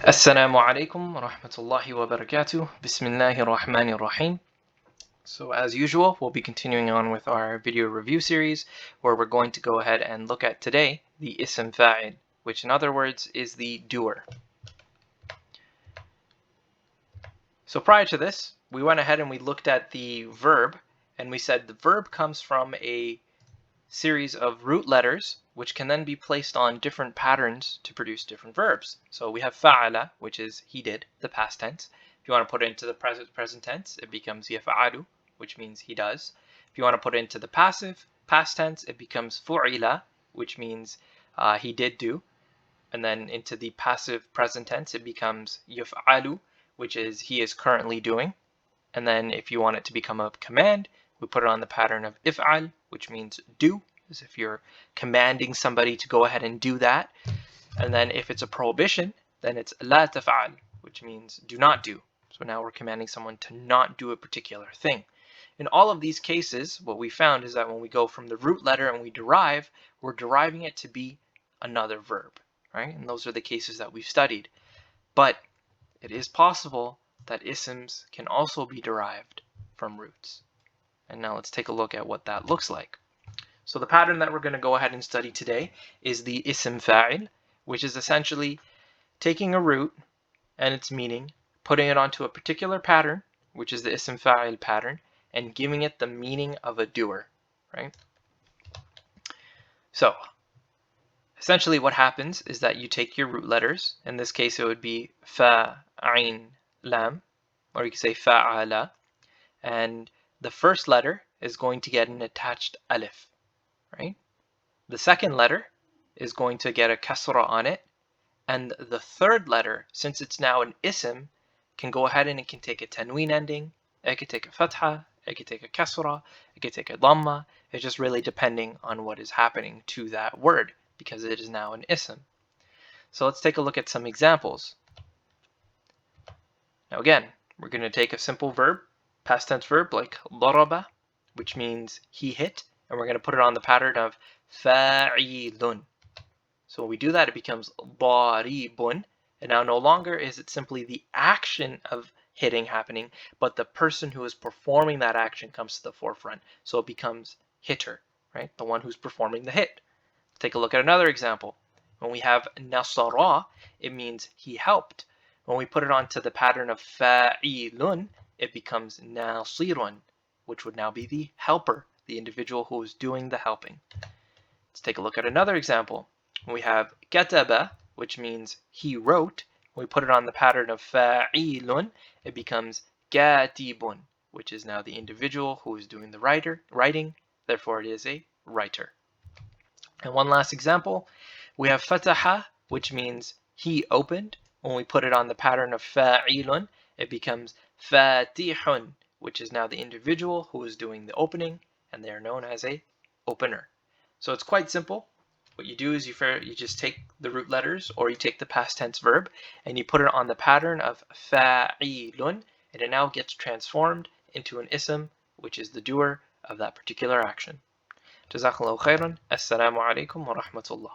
Assalamu alaikum wa rahmatullahi wa barakatuh. Bismillahir Rahmanir Rahim. So as usual, we'll be continuing on with our video review series where we're going to go ahead and look at today the Ism Fā'il, which in other words is the doer. So prior to this, we went ahead and we looked at the verb, and we said the verb comes from a series of root letters which can then be placed on different patterns to produce different verbs. So we have fa'ala, which is he did, the past tense. If you want to put it into the present tense, it becomes yaf'alu, which means he does. If you want to put it into the passive past tense, it becomes fu'ila, which means he did do. And then into the passive present tense, it becomes yaf'alu, which is he is currently doing. And then if you want it to become a command, we put it on the pattern of if'al, which means do, as if you're commanding somebody to go ahead and do that. And then if it's a prohibition, then it's la taf'al, which means do not do. So now we're commanding someone to not do a particular thing. In all of these cases, what we found is that when we go from the root letter and we derive, we're deriving it to be another verb, right? And those are the cases that we've studied. But it is possible that isms can also be derived from roots. And now let's take a look at what that looks like. So the pattern that we're going to go ahead and study today is the Ism Fā'il, which is essentially taking a root and its meaning, putting it onto a particular pattern, which is the Ism Fā'il pattern, and giving it the meaning of a doer, right? So essentially what happens is that you take your root letters. In this case, it would be fa, ain, lam, or you could say fa'ala, and the first letter is going to get an attached alif, right? The second letter is going to get a kasra on it, and the third letter, since it's now an ism, can go ahead and it can take a tanween ending, it could take a fatha, it could take a kasra, it could take a dhamma. It's just really depending on what is happening to that word, because it is now an ism. So let's take a look at some examples. Now again, we're going to take a simple verb, past tense verb like daraba, which means he hit, and we're going to put it on the pattern of fa'ilun. So when we do that, it becomes daribun, and now no longer is it simply the action of hitting happening, but the person who is performing that action comes to the forefront. So it becomes hitter, right? The one who's performing the hit. Take a look at another example. When we have nasara, it means he helped. When we put it onto the pattern of fa'ilun, it becomes nasirun, which would now be the helper, the individual who is doing the helping. Let's take a look at another example. When we have kataba, which means he wrote, when we put it on the pattern of fa'ilun, it becomes katibun, which is now the individual who is doing the writing, therefore it is a writer. And one last example, we have fataha, which means he opened. When we put it on the pattern of fa'ilun, it becomes fatihun, which is now the individual who is doing the opening, and they are known as a opener. So it's quite simple. What you do is you just take the root letters, or you take the past tense verb, and you put it on the pattern of fa'ilun, and it now gets transformed into an ism, which is the doer of that particular action. Jazakallahu khairan. Assalamu alaikum wa rahmatullah.